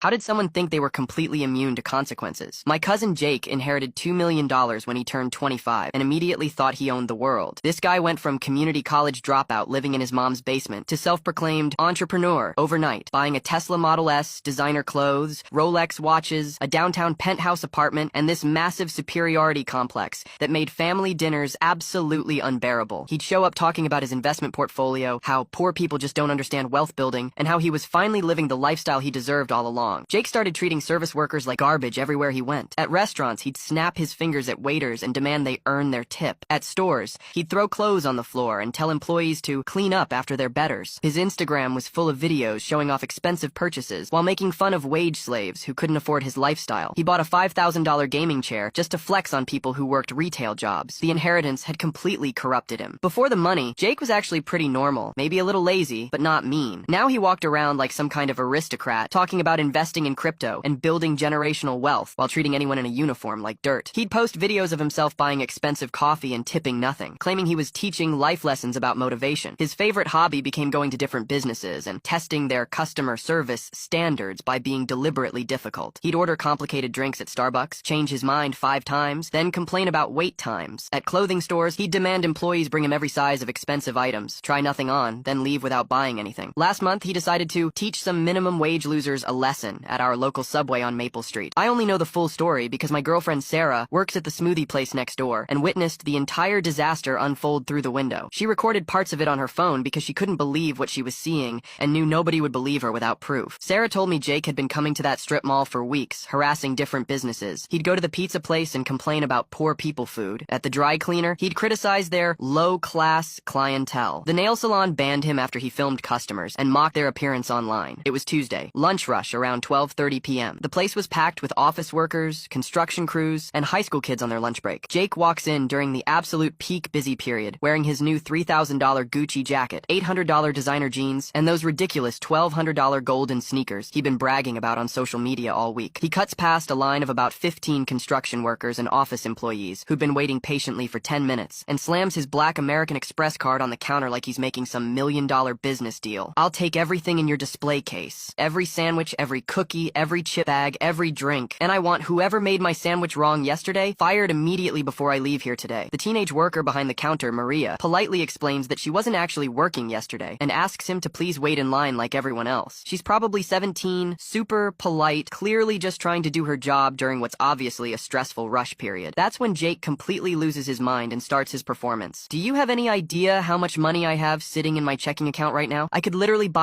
How did someone think they were completely immune to consequences? My cousin Jake inherited $2 million when he turned 25 and immediately thought he owned the world. This guy went from community college dropout living in his mom's basement to self-proclaimed entrepreneur overnight, buying a Tesla Model S, designer clothes, Rolex watches, a downtown penthouse apartment, and this massive superiority complex that made family dinners absolutely unbearable. He'd show up talking about his investment portfolio, how poor people just don't understand wealth building, and how he was finally living the lifestyle he deserved all along. Jake started treating service workers like garbage everywhere he went. At restaurants, he'd snap his fingers at waiters and demand they earn their tip. At stores, he'd throw clothes on the floor and tell employees to clean up after their betters. His Instagram was full of videos showing off expensive purchases while making fun of wage slaves who couldn't afford his lifestyle. He bought a $5,000 gaming chair just to flex on people who worked retail jobs. The inheritance had completely corrupted him. Before the money, Jake was actually pretty normal, maybe a little lazy, but not mean. Now he walked around like some kind of aristocrat, talking about investing in crypto and building generational wealth while treating anyone in a uniform like dirt. He'd post videos of himself buying expensive coffee and tipping nothing, claiming he was teaching life lessons about motivation. His favorite hobby became going to different businesses and testing their customer service standards by being deliberately difficult. He'd order complicated drinks at Starbucks, change his mind 5 times, then complain about wait times. At clothing stores, he'd demand employees bring him every size of expensive items, try nothing on, then leave without buying anything. Last month, he decided to teach some minimum wage losers a lesson at our local Subway on Maple Street. I only know the full story because my girlfriend Sarah works at the smoothie place next door and witnessed the entire disaster unfold through the window. She recorded parts of it on her phone because she couldn't believe what she was seeing and knew nobody would believe her without proof. Sarah told me Jake had been coming to that strip mall for weeks, harassing different businesses. He'd go to the pizza place and complain about poor people food. At the dry cleaner, he'd criticize their low-class clientele. The nail salon banned him after he filmed customers and mocked their appearance online. It was Tuesday, lunch rush around 12:30 p.m. The place was packed with office workers, construction crews, and high school kids on their lunch break. Jake walks in during the absolute peak busy period, wearing his new $3,000 Gucci jacket, $800 designer jeans, and those ridiculous $1,200 golden sneakers he'd been bragging about on social media all week. He cuts past a line of about 15 construction workers and office employees who'd been waiting patiently for 10 minutes and slams his black American Express card on the counter like he's making some million-dollar business deal. "I'll take everything in your display case. Every sandwich, every cookie, every chip bag, every drink. And I want whoever made my sandwich wrong yesterday fired immediately before I leave here today." The teenage worker behind the counter, Maria, politely explains that she wasn't actually working yesterday and asks him to please wait in line like everyone else. She's probably 17, super polite, clearly just trying to do her job during what's obviously a stressful rush period. That's when Jake completely loses his mind and starts his performance. "Do you have any idea how much money I have sitting in my checking account right now? I could literally buy